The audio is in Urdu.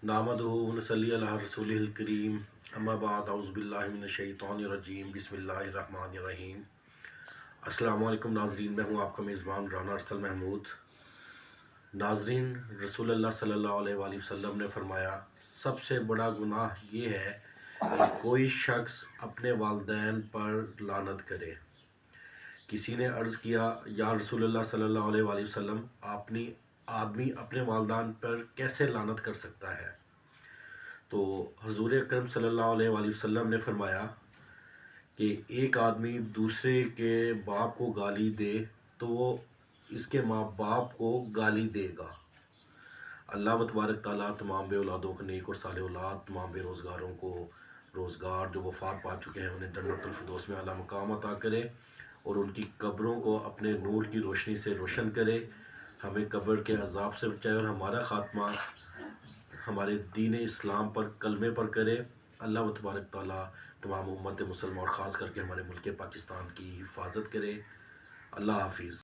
نحمدہ و نصلی علی رسولہ الکریم اما بعد اعوذ باللہ من الشیطان الرجیم بسم اللہ الرحمن الرحیم۔ السلام علیکم ناظرین، میں ہوں آپ کا میزبان رانا ارسل محمود۔ ناظرین، رسول اللہ صلی اللہ علیہ وآلہ وسلم نے فرمایا، سب سے بڑا گناہ یہ ہے کہ کوئی شخص اپنے والدین پر لعنت کرے۔ کسی نے عرض کیا، یا رسول اللہ صلی اللہ علیہ وآلہ وسلم، آدمی اپنے والدین پر کیسے لعنت کر سکتا ہے؟ تو حضور اکرم صلی اللہ علیہ وآلہ وسلم نے فرمایا کہ ایک آدمی دوسرے کے باپ کو گالی دے تو وہ اس کے ماں باپ کو گالی دے گا۔ اللہ تبارک تعالیٰ تمام بے اولادوں کو نیک اور صالح اولاد، تمام بے روزگاروں کو روزگار، جو وفات پا چکے ہیں انہیں جنت الفردوس میں اعلیٰ مقام عطا کرے اور ان کی قبروں کو اپنے نور کی روشنی سے روشن کرے، ہمیں قبر کے عذاب سے بچائے اور ہمارا خاتمہ ہمارے دین اسلام پر، کلمے پر کرے۔ اللہ تبارک تعالیٰ تمام امت مسلمہ اور خاص کر کے ہمارے ملک پاکستان کی حفاظت کرے۔ اللہ حافظ۔